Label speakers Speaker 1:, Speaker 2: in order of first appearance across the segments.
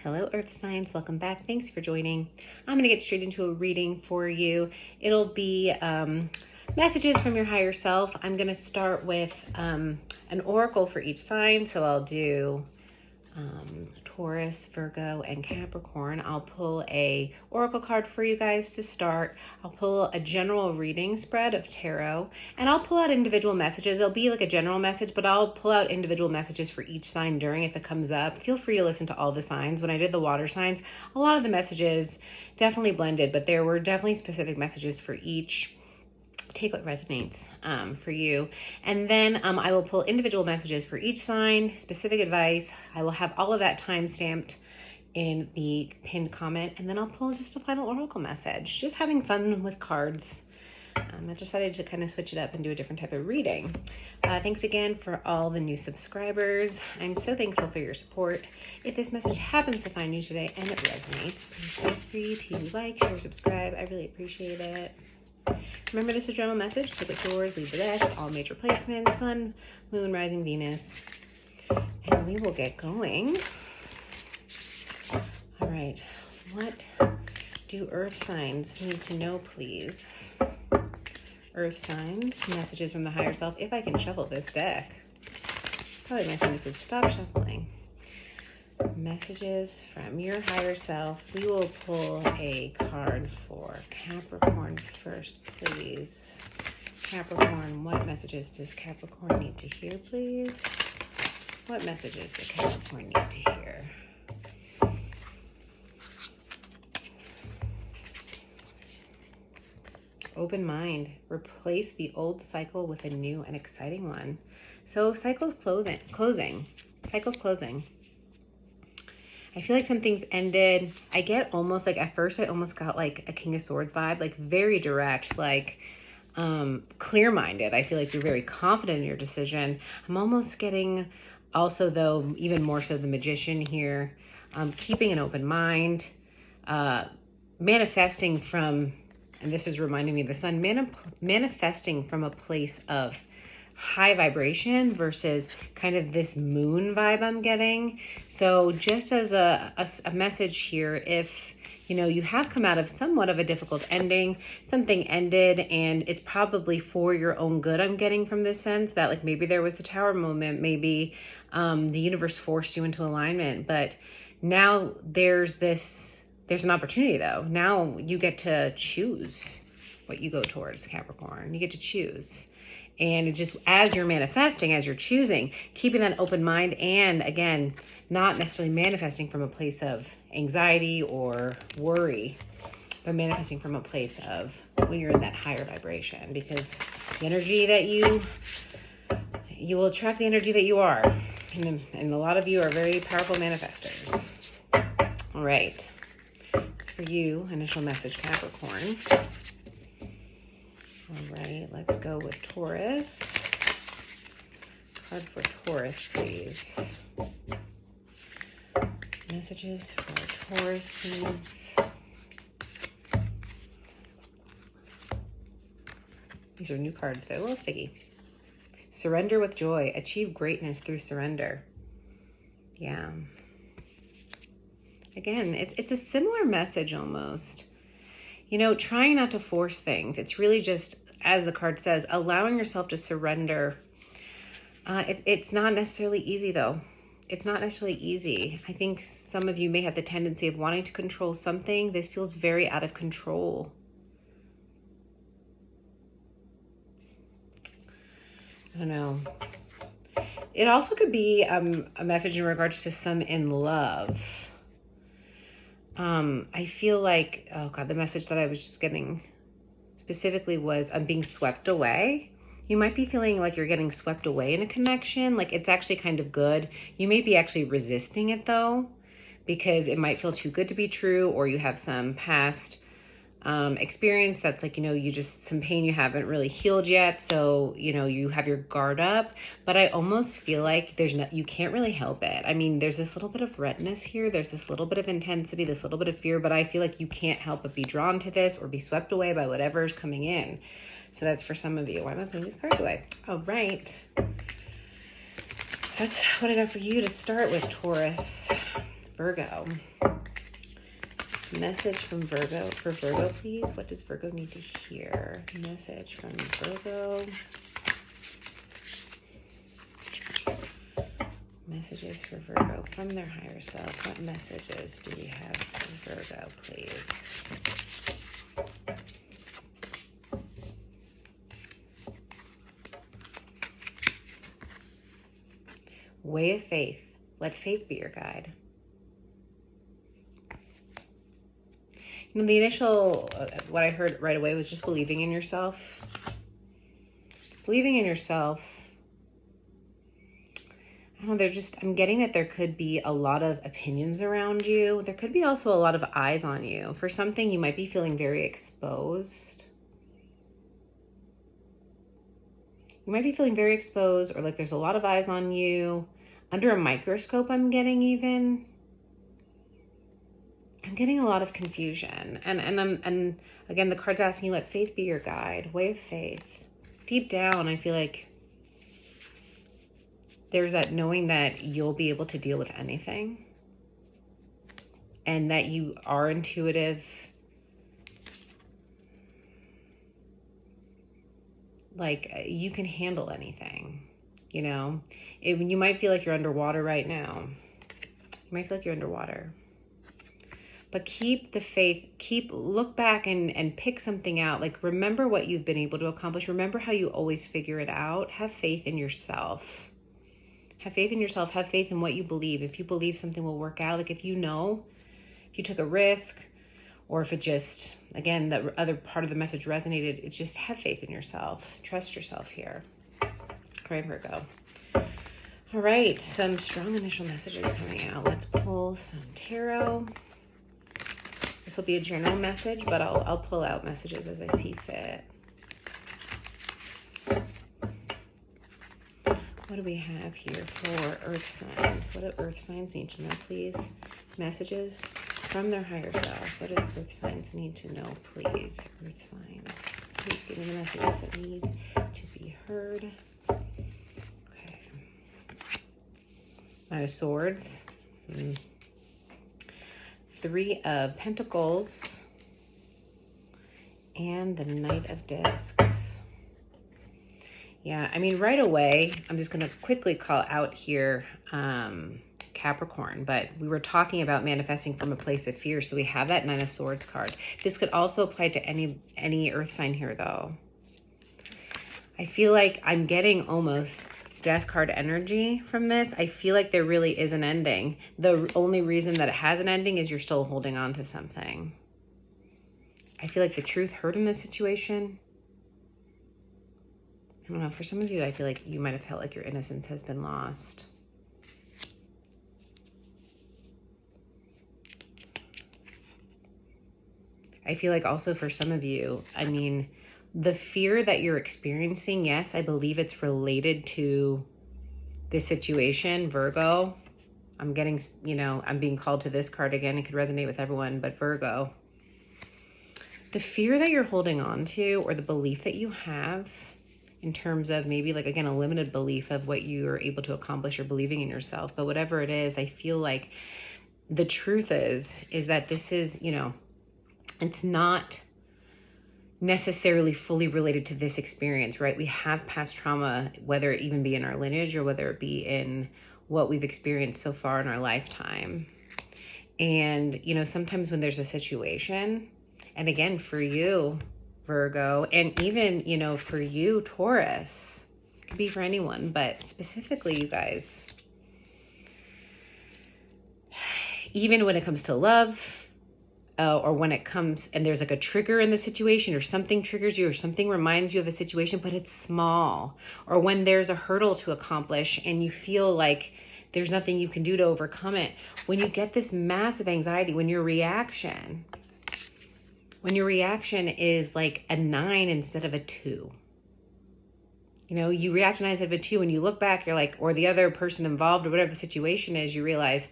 Speaker 1: Hello, Earth signs. Welcome back. Thanks for joining. I'm going to get straight into a reading for you. It'll be messages from your higher self. I'm going to start with an oracle for each sign. So I'll do Taurus, Virgo, and Capricorn. I'll pull a oracle card for you guys to start. I'll pull a general reading spread of tarot, and I'll pull out individual messages. It'll be like a general message, but I'll pull out individual messages for each sign during if it comes up. Feel free to listen to all the signs. When I did the water signs, a lot of the messages definitely blended, but there were definitely specific messages for each. Take what resonates for you. And then I will pull individual messages for each sign, specific advice. I will have all of that time stamped in the pinned comment. And then I'll pull just a final oracle message. Just having fun with cards. I decided to kind of switch it up and do a different type of reading. Thanks again for all the new subscribers. I'm so thankful for your support. If this message happens to find you today and it resonates, please feel free to like, share, subscribe. I really appreciate it. Remember, this is a general message. Take what's yours, leave the rest. All major placements, Sun, Moon, Rising, Venus. And we will get going. All right. What do Earth signs need to know, please? Earth signs, messages from the higher self. If I can shuffle this deck. Probably my sign says stop shuffling. Messages from your higher self. We will pull a card for Capricorn first, please. Capricorn, what messages does Capricorn need to hear, please? What messages does Capricorn need to hear? Open mind. Replace the old cycle with a new and exciting one. So cycle's closing. Cycle's closing. I feel like something's ended. I get almost like, at first I almost got like a King of Swords vibe, like very direct, like clear-minded. I feel like you're very confident in your decision. I'm almost getting also, though, even more so the Magician here, keeping an open mind, manifesting from, and this is reminding me of the Sun, manifesting from a place of high vibration versus kind of this moon vibe I'm getting. So just as a message here, if you have come out of somewhat of a difficult ending, something ended and it's probably for your own good, I'm getting from this sense that like maybe there was a tower moment, maybe the universe forced you into alignment, but now there's an opportunity though. Now you get to choose what you go towards, Capricorn. You get to choose. And it just, as you're manifesting, as you're choosing, keeping that open mind, and again, not necessarily manifesting from a place of anxiety or worry, but manifesting from a place of when you're in that higher vibration, because the energy that you will attract the energy that you are. And a lot of you are very powerful manifestors. All right. That's for you. Initial message, Capricorn. All right, let's go with Taurus. Card for Taurus, please. Messages for Taurus, please. These are new cards, they're a little sticky. Surrender with joy. Achieve greatness through surrender. Yeah. Again, it's a similar message almost. Trying not to force things. It's really just, as the card says, allowing yourself to surrender. It's not necessarily easy, though. It's not necessarily easy. I think some of you may have the tendency of wanting to control something. This feels very out of control. I don't know. It also could be a message in regards to some in love. I feel like, oh God, the message that I was just getting specifically was I'm being swept away. You might be feeling like you're getting swept away in a connection. Like it's actually kind of good. You may be actually resisting it though, because it might feel too good to be true, or you have some past experience that's like, you just, some pain you haven't really healed yet. So, you have your guard up, but I almost feel like you can't really help it. I mean, there's this little bit of redness here. There's this little bit of intensity, this little bit of fear, but I feel like you can't help but be drawn to this or be swept away by whatever's coming in. So that's for some of you. Why am I putting these cards away? All right. That's what I got for you to start with, Taurus. Virgo. Message from Virgo for Virgo, please. What does Virgo need to hear? Message from Virgo. Messages for Virgo from their higher self. What messages do we have for Virgo, please? Way of faith. Let faith be your guide. You know, the initial, what I heard right away was just believing in yourself. Believing in yourself. I don't know, I'm getting that there could be a lot of opinions around you. There could be also a lot of eyes on you. For something, you might be feeling very exposed. You might be feeling very exposed, or like there's a lot of eyes on you. Under a microscope, I'm getting even. I'm getting a lot of confusion. And again, the card's asking you, let faith be your guide. Way of faith. Deep down, I feel like there's that knowing that you'll be able to deal with anything. And that you are intuitive. Like, you can handle anything, you know? You might feel like you're underwater right now. You might feel like you're underwater. But keep the faith, look back and pick something out. Like, remember what you've been able to accomplish. Remember how you always figure it out. Have faith in yourself. Have faith in yourself. Have faith in what you believe. If you believe something will work out, like if you took a risk, or if it just, again, the other part of the message resonated, it's just have faith in yourself. Trust yourself here. All right, Virgo. All right, some strong initial messages coming out. Let's pull some tarot. This will be a general message, but I'll pull out messages as I see fit. What do we have here for Earth signs? What do Earth signs need to know, please? Messages from their higher self. What does Earth signs need to know, please? Earth signs. Please give me the messages that need to be heard. Okay. Knight of Swords. Three of Pentacles. And the Knight of Discs. Yeah, I mean, right away, I'm just going to quickly call out here Capricorn, but we were talking about manifesting from a place of fear, so we have that Nine of Swords card. This could also apply to any earth sign here, though. I feel like I'm getting almost Death card energy from this. I feel like there really is an ending. The only reason that it has an ending is you're still holding on to something. I feel like the truth hurt in this situation. I don't know, for some of you, I feel like you might have felt like your innocence has been lost. I feel like also for some of you, I mean, the fear that you're experiencing, yes, I believe it's related to this situation, Virgo. I'm getting, I'm being called to this card again. It could resonate with everyone, but Virgo. The fear that you're holding on to, or the belief that you have, in terms of maybe like, again, a limited belief of what you are able to accomplish or believing in yourself. But whatever it is, I feel like the truth is that this is, it's not necessarily fully related to this experience, right? We have past trauma, whether it even be in our lineage or whether it be in what we've experienced so far in our lifetime. And, sometimes when there's a situation, and again, for you, Virgo, and even, for you, Taurus, it could be for anyone, but specifically you guys, even when it comes to love, or when it comes and there's like a trigger in the situation, or something triggers you, or something reminds you of a situation, but it's small, or when there's a hurdle to accomplish and you feel like there's nothing you can do to overcome it, when you get this massive anxiety, when your reaction is like a 9 instead of a 2. You react to 9 instead of a 2, and you look back, you're like, or the other person involved, or whatever the situation is, you realize,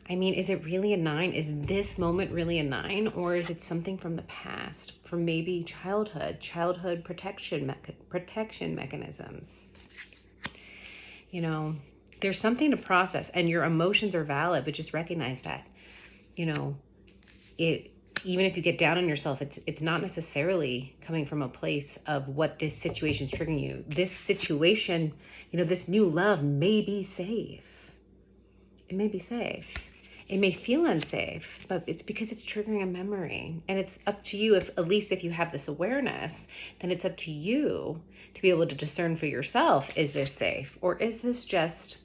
Speaker 1: is it really a 9? Is this moment really a 9? Or is it something from the past, from maybe childhood protection mechanisms? There's something to process, and your emotions are valid, but just recognize that. you know, even if you get down on yourself, it's not necessarily coming from a place of what this situation is triggering you. This situation, you know, this new love may be safe. It may be safe. It may feel unsafe, but it's because it's triggering a memory. And it's up to you, at least if you have this awareness, then it's up to you to be able to discern for yourself, is this safe? Or is this just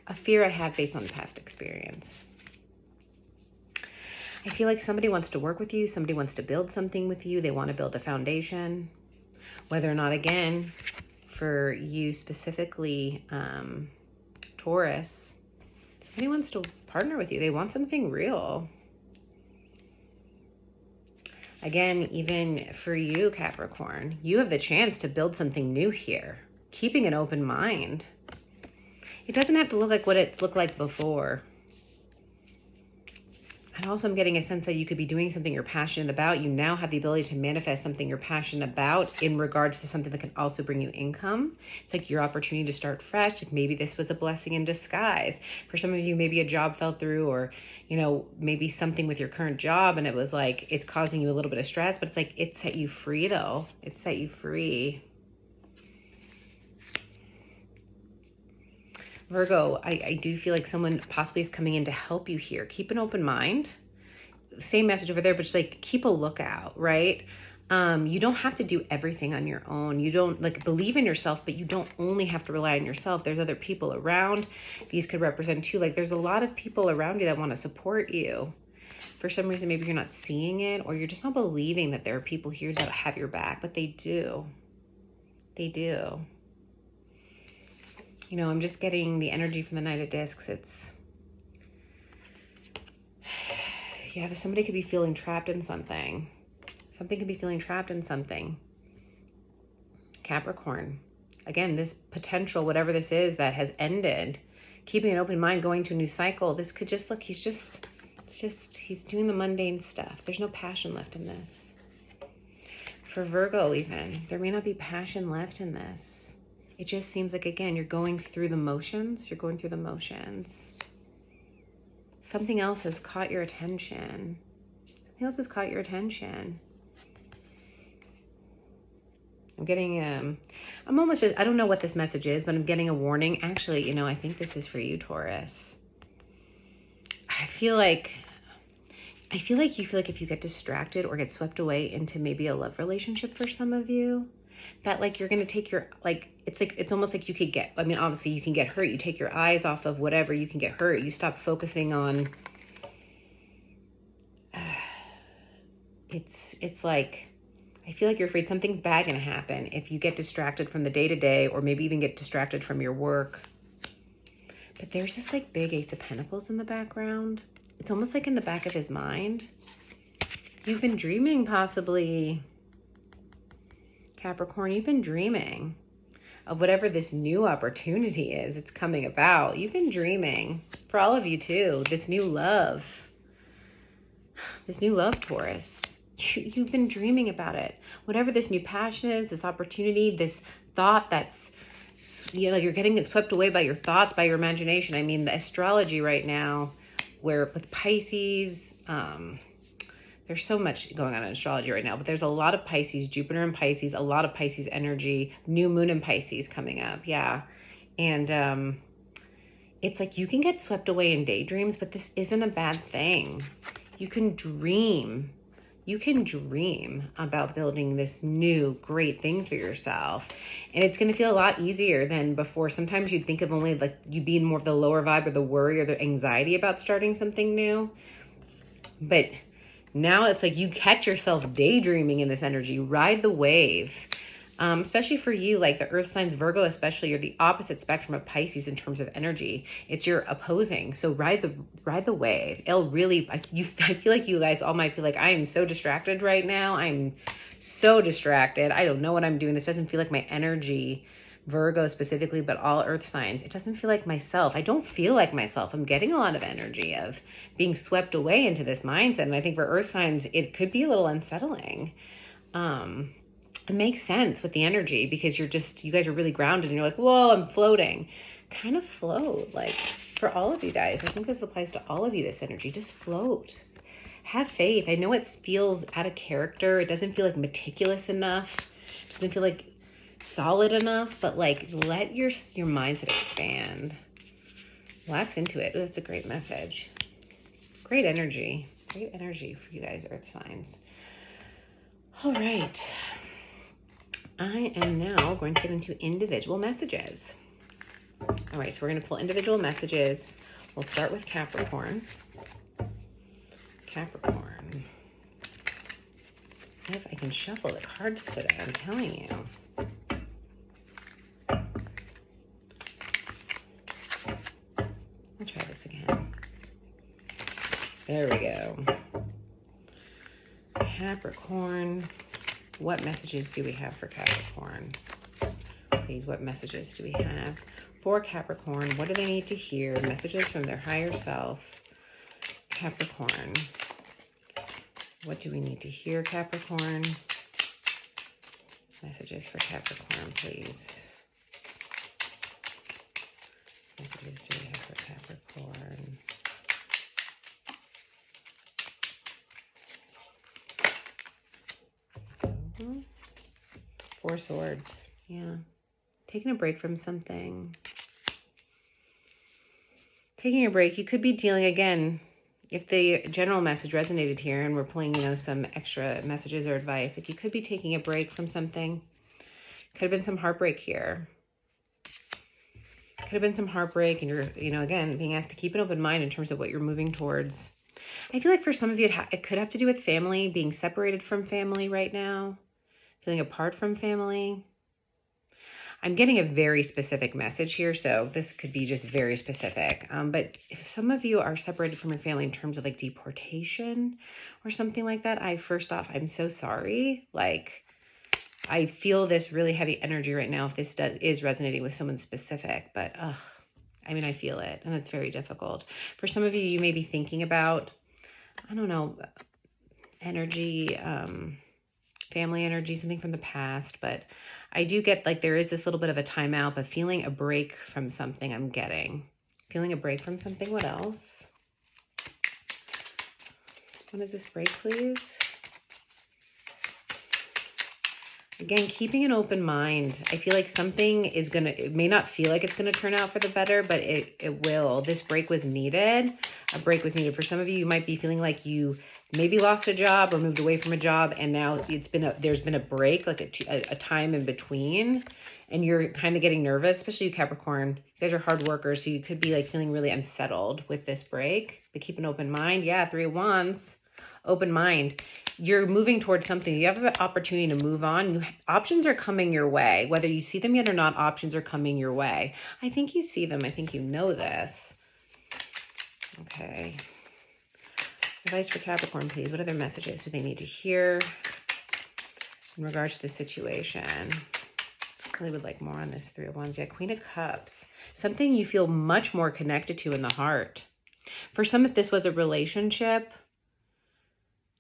Speaker 1: a fear I had based on past experience? I feel like somebody wants to work with you. Somebody wants to build something with you. They want to build a foundation. Whether or not, again, for you specifically, Taurus, somebody wants to partner with you. They want something real. Again, even for you, Capricorn, you have the chance to build something new here. Keeping an open mind. It doesn't have to look like what it's looked like before. And also I'm getting a sense that you could be doing something you're passionate about. You now have the ability to manifest something you're passionate about in regards to something that can also bring you income. It's like your opportunity to start fresh. Like maybe this was a blessing in disguise. For some of you, maybe a job fell through, or, you know, maybe something with your current job and it was like, it's causing you a little bit of stress, but it's like, it set you free though. It set you free. Virgo, I do feel like someone possibly is coming in to help you here. Keep an open mind. Same message over there, but just like keep a lookout, right? You don't have to do everything on your own. You don't like believe in yourself, but you don't only have to rely on yourself. There's other people around. These could represent too. Like there's a lot of people around you that want to support you. For some reason, maybe you're not seeing it, or you're just not believing that there are people here that have your back, but they do. They do. You know, I'm just getting the energy from the Knight of Discs. It's, yeah, somebody could be feeling trapped in something. Something could be feeling trapped in something. Capricorn. Again, this potential, whatever this is that has ended, keeping an open mind, going to a new cycle. This could just look, he's doing the mundane stuff. There's no passion left in this. For Virgo even, there may not be passion left in this. It just seems like, again, you're going through the motions. You're going through the motions. Something else has caught your attention. Something else has caught your attention. I'm getting, I'm almost just, I don't know what this message is, but I'm getting a warning. Actually, you know, I think this is for you, Taurus. I feel like you feel like if you get distracted or get swept away into maybe a love relationship for some of you, that like you're going to take your, it's almost like you could get, I mean, obviously you can get hurt. You take your eyes off of whatever, you can get hurt. You stop focusing on, it's like, I feel like you're afraid something's bad going to happen if you get distracted from the day-to-day, or maybe even get distracted from your work. But there's this like big Ace of Pentacles in the background. It's almost like in the back of his mind. You've been dreaming possibly, Capricorn, you've been dreaming of whatever this new opportunity is. It's coming about. You've been dreaming, for all of you too, this new love, Taurus. You've been dreaming about it. Whatever this new passion is, this opportunity, this thought that's, you know, you're getting swept away by your thoughts, by your imagination. I mean, the astrology right now, where with Pisces, there's so much going on in astrology right now, but there's a lot of Pisces, Jupiter in Pisces, a lot of Pisces energy, new moon in Pisces coming up. Yeah. And it's like you can get swept away in daydreams, but this isn't a bad thing. You can dream. You can dream about building this new great thing for yourself. And it's going to feel a lot easier than before. Sometimes you'd think of only like you being more of the lower vibe or the worry or the anxiety about starting something new. But now it's like you catch yourself daydreaming in this energy. Ride the wave. Especially for you, like the earth signs, Virgo especially, you're the opposite spectrum of Pisces in terms of energy. It's your opposing. So ride the wave. It'll really, I feel like you guys all might feel like I am so distracted right now. I'm so distracted. I don't know what I'm doing. This doesn't feel like my energy, Virgo specifically, but all earth signs. It doesn't feel like myself. I don't feel like myself. I'm getting a lot of energy of being swept away into this mindset. And I think for earth signs, it could be a little unsettling. It makes sense with the energy because you guys are really grounded and you're like, whoa, I'm floating. kind of float. Like for all of you guys, I think this applies to all of you, this energy. Just float. Have faith. I know it feels out of character. It doesn't feel like meticulous enough. It doesn't feel like solid enough, but like let your mindset expand. Relax into it. Ooh, that's a great message. Great energy. Great energy for you guys, earth signs. All right. I am now going to get into individual messages. All right, so we're going to pull individual messages. We'll start with Capricorn. Capricorn. If I can shuffle the cards today, I'm telling you. I'll try this again. There we go. Capricorn. What messages do we have for Capricorn? Please, what messages do we have for Capricorn? What do they need to hear? Messages from their higher self. Capricorn. What do we need to hear, Capricorn? Messages for Capricorn, please. Messages do we have for Capricorn? Four Swords. Yeah. Taking a break from something. Taking a break. You could be dealing, again, if the general message resonated here and we're pulling, you know, some extra messages or advice, like you could be taking a break from something. Could have been some heartbreak here. Could have been some heartbreak, and you're, you know, again, being asked to keep an open mind in terms of what you're moving towards. I feel like for some of you, it could have to do with family, being separated from family right now, feeling apart from family. I'm getting a very specific message here, so this could be just very specific. But if some of you are separated from your family in terms of like deportation or something like that, first off, I'm so sorry. Like, I feel this really heavy energy right now if this is resonating with someone specific, but I mean, I feel it, and it's very difficult. For some of you, you may be thinking about, I don't know, energy, family energy, something from the past, but I do get like there is this little bit of a timeout, but feeling a break from something I'm getting. Feeling a break from something. What else? What is this break, please? Again, keeping an open mind. I feel like something is going to, it may not feel like it's going to turn out for the better, but it will. This break was needed. A break was needed. For some of you, you might be feeling like you maybe lost a job or moved away from a job, and now there's been a break, like a time in between, and you're kind of getting nervous, especially you Capricorn. You guys are hard workers, so you could be like feeling really unsettled with this break, but keep an open mind. Yeah, 3 of Wands, open mind. You're moving towards something. You have an opportunity to move on. Options are coming your way. Whether you see them yet or not, options are coming your way. I think you see them. I think you know this. Okay. Advice for Capricorn, please. What other messages do they need to hear in regards to the situation? I really would like more on this 3 of Wands. Yeah, Queen of Cups. Something you feel much more connected to in the heart. For some, if this was a relationship,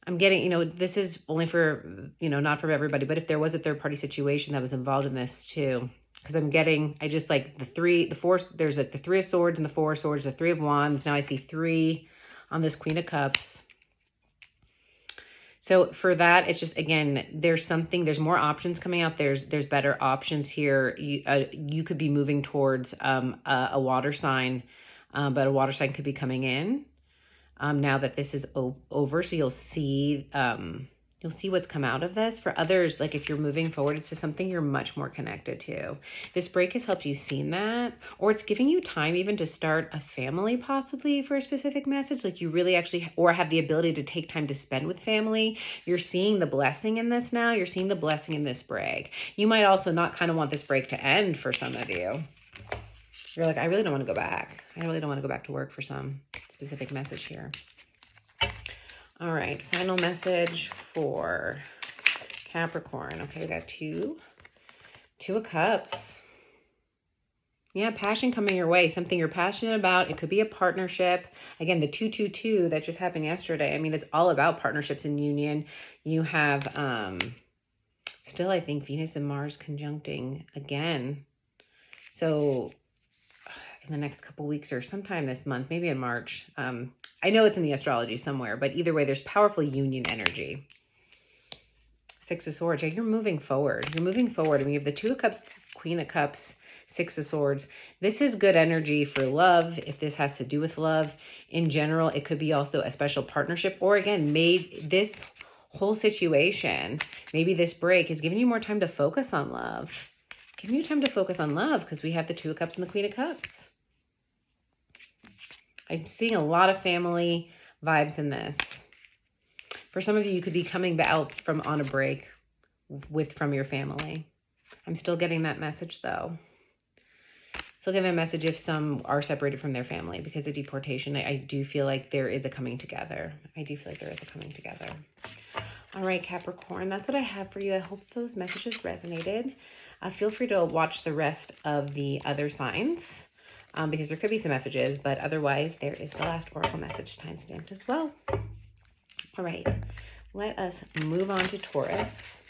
Speaker 1: I'm getting, you know, this is only for, you know, not for everybody, but if there was a third-party situation that was involved in this too, because I'm getting, I just like the 4, there's like the 3 of Swords and the 4 of Swords, the 3 of Wands. Now I see 3 on this Queen of Cups. So for that, it's just, again, there's more options coming out. There's better options here. You could be moving towards a water sign, but a water sign could be coming in. Now that this is over, so you'll see what's come out of this. For others, like if you're moving forward, it's just something you're much more connected to. This break has helped you see that, or it's giving you time even to start a family possibly for a specific message. Like you really actually, or have the ability to take time to spend with family. You're seeing the blessing in this now. You're seeing the blessing in this break. You might also not kind of want this break to end for some of you. You're like, I really don't want to go back. I really don't want to go back to work for some specific message here. All right, final message for Capricorn. Okay, we got two of Cups. Yeah, passion coming your way, something you're passionate about. It could be a partnership. Again, the 222 that just happened yesterday. I mean, it's all about partnerships and union. You have still, I think, Venus and Mars conjuncting again. So in the next couple weeks or sometime this month, maybe in March. I know it's in the astrology somewhere, but either way, there's powerful union energy. Six of Swords. Yeah, you're moving forward. You're moving forward. And we have the Two of Cups, Queen of Cups, Six of Swords. This is good energy for love. If this has to do with love in general, it could be also a special partnership. Or again, this whole situation, maybe this break is giving you more time to focus on love. Giving you time to focus on love because we have the Two of Cups and the Queen of Cups. I'm seeing a lot of family vibes in this. For some of you, you could be coming out from on a break from your family. I'm still getting that message though. Still getting a message if some are separated from their family because of deportation. I do feel like there is a coming together. I do feel like there is a coming together. All right, Capricorn, that's what I have for you. I hope those messages resonated. Feel free to watch the rest of the other signs because there could be some messages, but otherwise there is the last oracle message time-stamped as well. All right, let us move on to Taurus.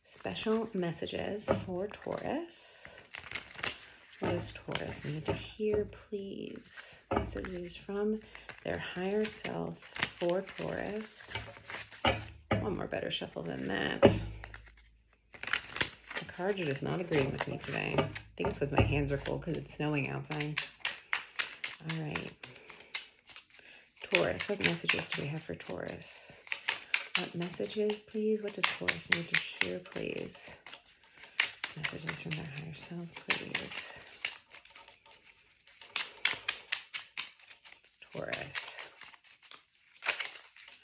Speaker 1: Special messages for Taurus. What does Taurus need to hear, please? Messages from their higher self for Taurus. One more better shuffle than that. The cards are just not agreeing with me today. I think it's because my hands are cold because it's snowing outside. All right. Taurus, what messages do we have for Taurus? What messages, please? What does Taurus need to hear, please? Messages from their higher self, please. Taurus.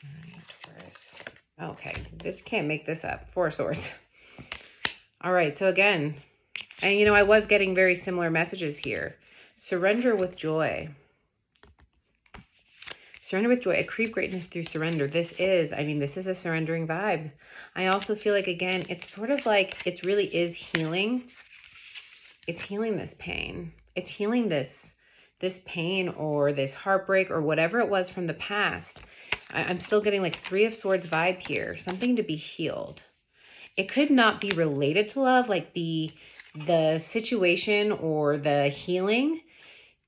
Speaker 1: All right, Taurus. Okay, this can't make this up. Four of Swords. All right, so again, and you know, I was getting very similar messages here. Surrender with joy. Surrender with joy. Achieve greatness through surrender. This is a surrendering vibe. I also feel like, again, it's sort of like it really is healing. It's healing this pain. It's healing this pain or this heartbreak or whatever it was from the past. I'm still getting like Three of Swords vibe here. Something to be healed. It could not be related to love, like the situation or the healing.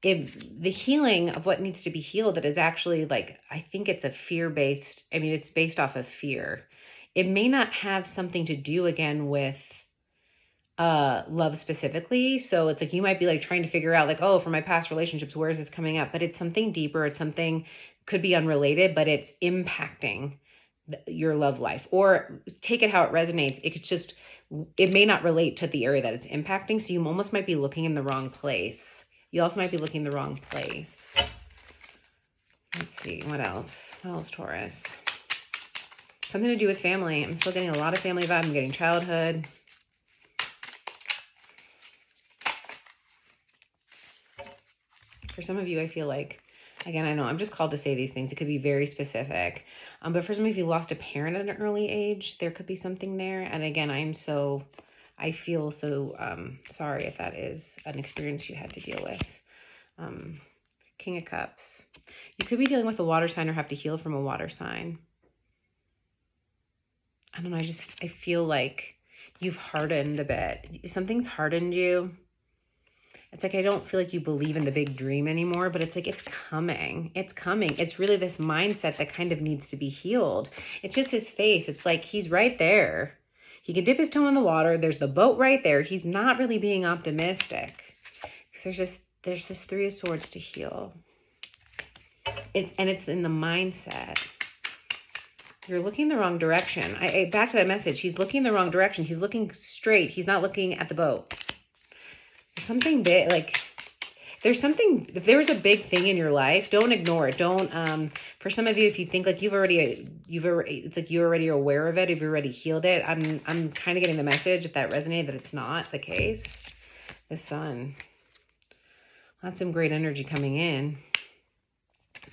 Speaker 1: The healing of what needs to be healed, that is actually like, I think it's a fear-based, it's based off of fear. It may not have something to do again with love specifically. So it's like, you might be like trying to figure out like, oh, for my past relationships, where is this coming up? But it's something deeper. It's something, could be unrelated, but it's impacting your love life, or take it how it resonates. It's just, it may not relate to the area that it's impacting. So you almost might be looking in the wrong place. You also might be looking in the wrong place. Let's see, what else? What else, Taurus? Something to do with family. I'm still getting a lot of family vibe. I'm getting childhood. For some of you, I feel like, again, I know I'm just called to say these things. It could be very specific. But for some of you, lost a parent at an early age, there could be something there. And again, I feel so sorry if that is an experience you had to deal with. King of Cups. You could be dealing with a water sign or have to heal from a water sign. I don't know. I feel like you've hardened a bit. Something's hardened you. It's like, I don't feel like you believe in the big dream anymore, but it's like, it's coming. It's coming. It's really this mindset that kind of needs to be healed. It's just his face. It's like, he's right there. He can dip his toe in the water. There's the boat right there. He's not really being optimistic. Because there's this Three of Swords to heal. And it's in the mindset. You're looking the wrong direction. Back to that message. He's looking the wrong direction. He's looking straight. He's not looking at the boat. There's something big, like, there's something, if there's a big thing in your life, don't ignore it. Don't, for some of you, if you think like it's like you're already aware of it, if you've already healed it, I'm kind of getting the message, if that resonated, that it's not the case. The Sun. That's some great energy coming in.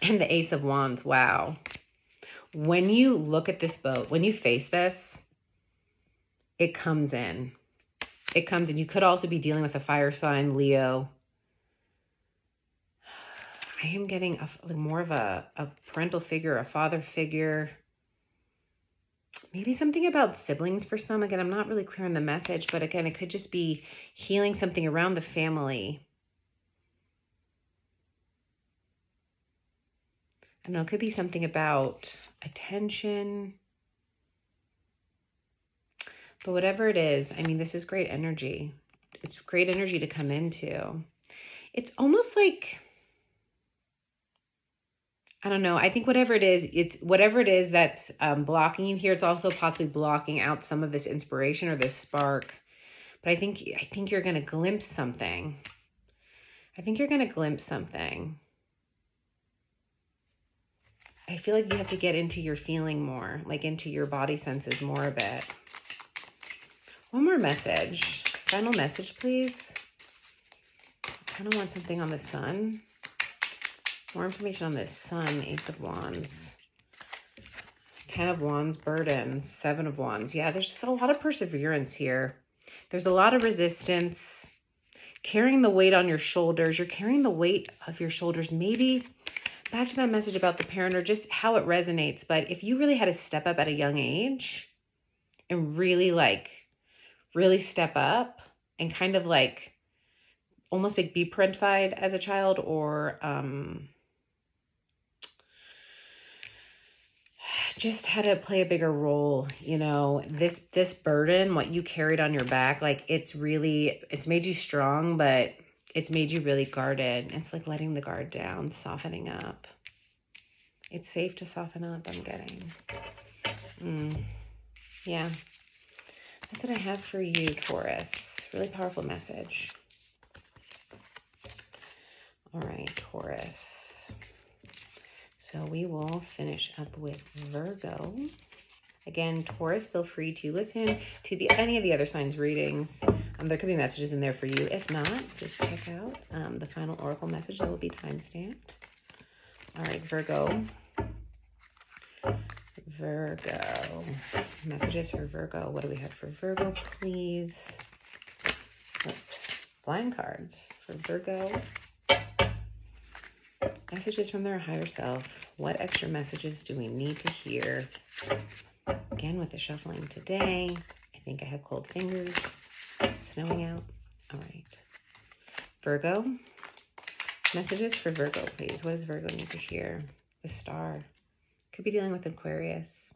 Speaker 1: And the Ace of Wands, wow. When you look at this boat, when you face this, it comes in. It comes in. You could also be dealing with a fire sign, Leo. I am getting more of a parental figure, a father figure. Maybe something about siblings for some. Again, I'm not really clear on the message, but again, it could just be healing something around the family. I don't know, it could be something about attention. But whatever it is, I mean, this is great energy. It's great energy to come into. It's almost like, I don't know. I think whatever it is, it's whatever it is that's blocking you here. It's also possibly blocking out some of this inspiration or this spark. But I think you're going to glimpse something. I think you're going to glimpse something. I feel like you have to get into your feeling more, like into your body senses more a bit. One more message. Final message, please. I kind of want something on the sun. More information on this sun. Ace of Wands. 10 of Wands, burdens. 7 of Wands. Yeah, there's just a lot of perseverance here. There's a lot of resistance. Carrying the weight on your shoulders. You're carrying the weight of your shoulders. Maybe back to that message about the parent or just how it resonates. But if you really had to step up at a young age and really step up and kind of like almost like be parentified as a child, or just had to play a bigger role, you know, this burden, what you carried on your back, like it's made you strong, but it's made you really guarded. It's like letting the guard down, softening up. It's safe to soften up, I'm getting. Yeah. That's what I have for you, Taurus. Really powerful message. All right, Taurus. So we will finish up with Virgo. Again, Taurus, feel free to listen to any of the other signs' readings. There could be messages in there for you. If not, just check out the final oracle message that will be time-stamped. All right, Virgo. Virgo. Messages for Virgo. What do we have for Virgo, please? Oops. Flying cards for Virgo. Messages from their higher self. What extra messages do we need to hear? Again, with the shuffling today. I think I have cold fingers. It's snowing out. All right. Virgo. Messages for Virgo, please. What does Virgo need to hear? The Star. Could be dealing with Aquarius.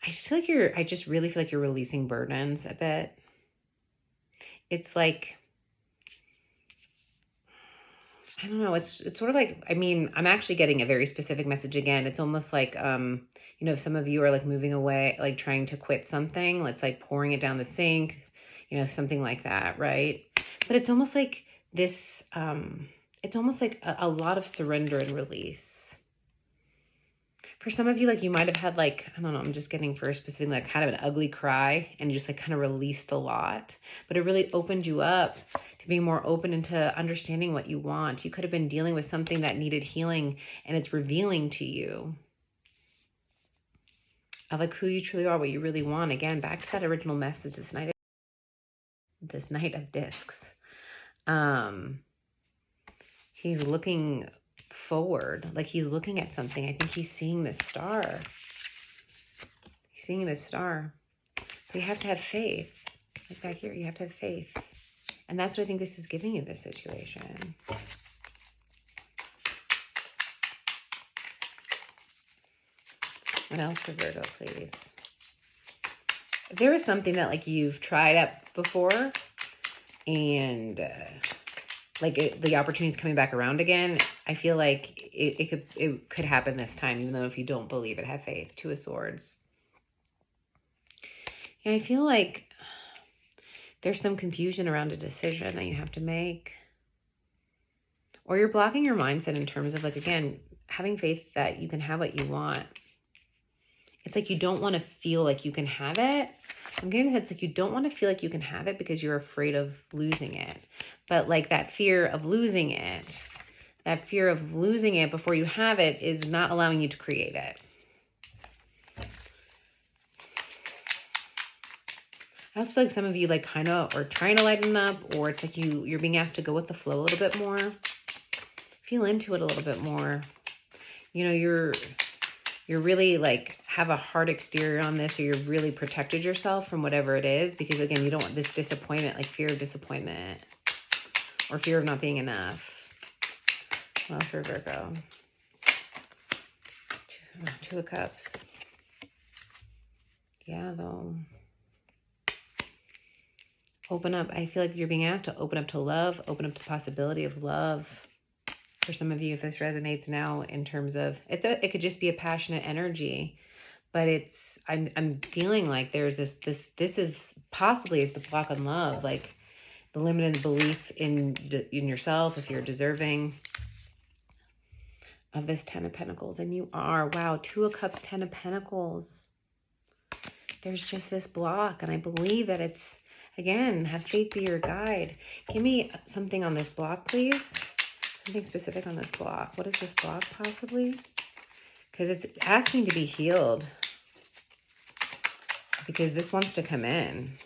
Speaker 1: I just really feel like you're releasing burdens a bit. It's like, I don't know. It's sort of like, I mean, I'm actually getting a very specific message again. It's almost like, you know, some of you are like moving away, like trying to quit something. It's like pouring it down the sink, you know, something like that, right? But it's almost like this, it's almost like a lot of surrender and release. For some of you, like you might have had like, I don't know, I'm just getting for a specific, like kind of an ugly cry and you just like kind of released a lot, but it really opened you up to being more open into understanding what you want. You could have been dealing with something that needed healing and it's revealing to you of like who you truly are, what you really want. Again, back to that original message, this Knight of Discs. He's looking forward, like he's looking at something. I think he's seeing this star. He's seeing this star. But you have to have faith. Like back here, you have to have faith. And that's what I think this is giving you, this situation. What else for Virgo, please? If there is something that like you've tried out before and the opportunity is coming back around again, I feel like it could happen this time, even though if you don't believe it, have faith. 2 of Swords. And I feel like there's some confusion around a decision that you have to make. Or you're blocking your mindset in terms of like, again, having faith that you can have what you want. It's like you don't want to feel like you can have it. I'm getting that it's like you don't want to feel like you can have it because you're afraid of losing it. But like that fear of losing it, before you have it is not allowing you to create it. I also feel like some of you like kind of are trying to lighten up, or it's like you're being asked to go with the flow a little bit more. Feel into it a little bit more. You know, you're really like have a hard exterior on this, or you've really protected yourself from whatever it is, because again, you don't want this disappointment, like fear of disappointment or fear of not being enough. Well, for Virgo. Two of Cups. Yeah, though. Open up. I feel like you're being asked to open up to love, open up to possibility of love. For some of you, if this resonates now in terms of, it could just be a passionate energy, but I'm feeling like there's this is possibly is the block on love, like the limited belief in yourself, if you're deserving of this 10 of Pentacles, and you are. Wow, 2 of Cups, 10 of Pentacles. There's just this block, and I believe that it's, again, have faith be your guide. Give me something on this block, please. Something specific on this block. What is this block possibly? Because it's asking to be healed. Because this wants to come in.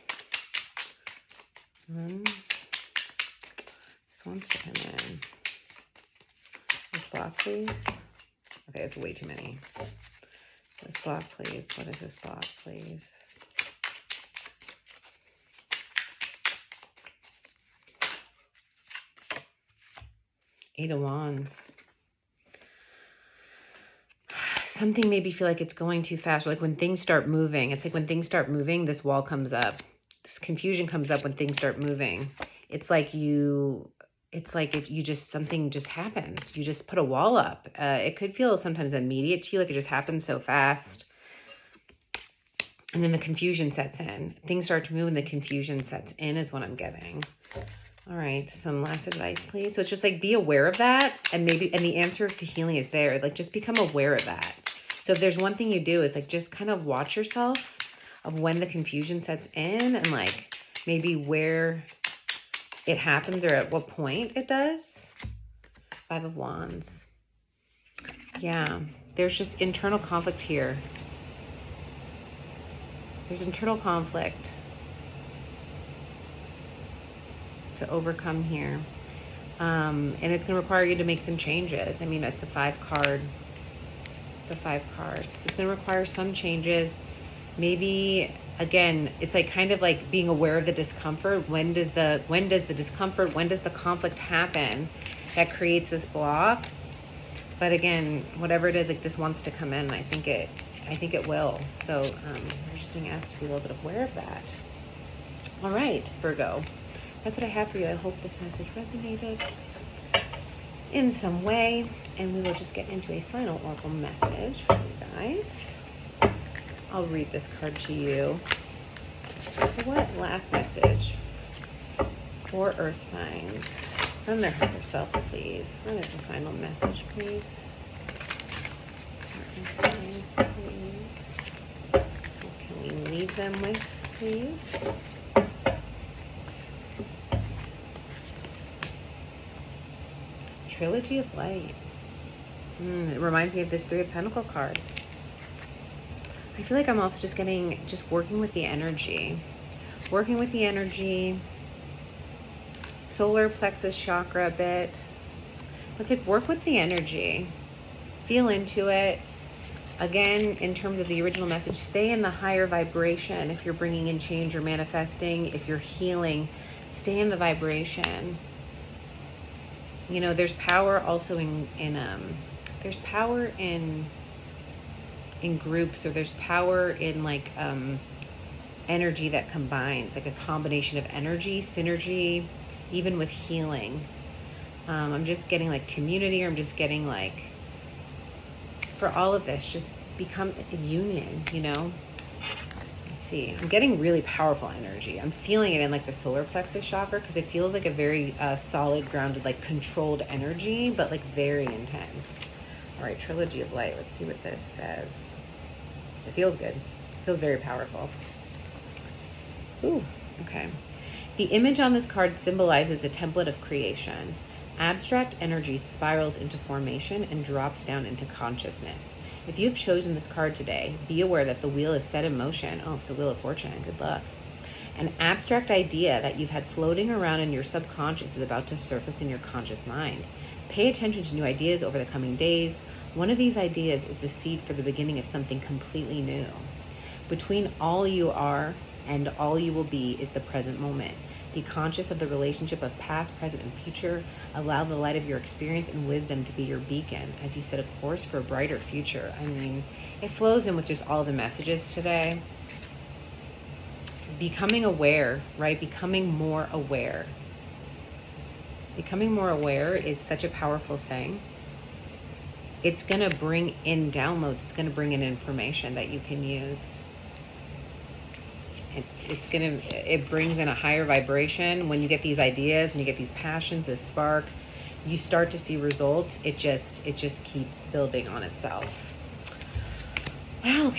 Speaker 1: This wants to come in. This block, please. Okay, it's way too many. This block, please. What is this block, please? Eight of Wands. Something maybe feel like it's going too fast. Or like when things start moving. It's like when things start moving, this wall comes up. This confusion comes up when things start moving. It's like something just happens. You just put a wall up. It could feel sometimes immediate to you, like it just happens so fast. And then the confusion sets in. Things start to move and the confusion sets in is what I'm getting. All right, some last advice, please. So it's just like be aware of that, and the answer to healing is there. Like just become aware of that. So if there's one thing you do is like just kind of watch yourself of when the confusion sets in and like maybe where it happens or at what point it does. 5 of Wands. Yeah, there's just internal conflict here. There's internal conflict to overcome here. And it's going to require you to make some changes. I mean, it's a 5 card. It's a 5 card. So it's going to require some changes. Maybe, again, it's like kind of like being aware of the discomfort. When does the conflict happen that creates this block? But again, whatever it is, like this wants to come in. I think it will. So you're just being asked to be a little bit aware of that. All right, Virgo. That's what I have for you. I hope this message resonated in some way. And we will just get into a final oracle message for you guys. I'll read this card to you. So what last message for Earth signs from their higher self, please? What is the final message, please? For Earth signs, please. What can we leave them with, please? Trilogy of Light. It reminds me of this 3 of Pentacle cards. I feel like I'm also just working with the energy. Working with the energy. Solar plexus chakra a bit. Let's like work with the energy. Feel into it. Again, in terms of the original message, stay in the higher vibration. If you're bringing in change or manifesting, if you're healing, stay in the vibration. You know, there's power also there's power in groups, or there's power in like energy that combines, like a combination of energy, synergy, even with healing. I'm just getting like community, or I'm just getting like, for all of this, just become a union, you know? Let's see. I'm getting really powerful energy. I'm feeling it in like the solar plexus chakra, because it feels like a very solid, grounded, like controlled energy, but like very intense. All right, Trilogy of Light. Let's see what this says. It feels good. It feels very powerful. Ooh, okay. The image on this card symbolizes the template of creation. Abstract energy spirals into formation and drops down into consciousness. If you've chosen this card today, be aware that the wheel is set in motion. Oh, so Wheel of Fortune. Good luck. An abstract idea that you've had floating around in your subconscious is about to surface in your conscious mind. Pay attention to new ideas over the coming days. One of these ideas is the seed for the beginning of something completely new. Between all you are and all you will be is the present moment. Be conscious of the relationship of past, present, and future. Allow the light of your experience and wisdom to be your beacon as you set a course for a brighter future. I mean, it flows in with just all the messages today. Becoming aware, right? Becoming more aware. Becoming more aware is such a powerful thing. It's going to bring in downloads. It's going to bring in information that you can use. It brings in a higher vibration. When you get these ideas, when you get these passions, this spark, you start to see results. It just keeps building on itself. Wow,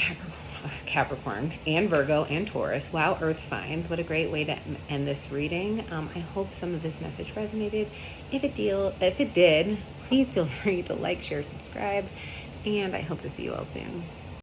Speaker 1: Capricorn and Virgo and Taurus. Wow, earth signs. What a great way to end this reading. I hope some of this message resonated. If it did, please feel free to like, share, subscribe, and I hope to see you all soon.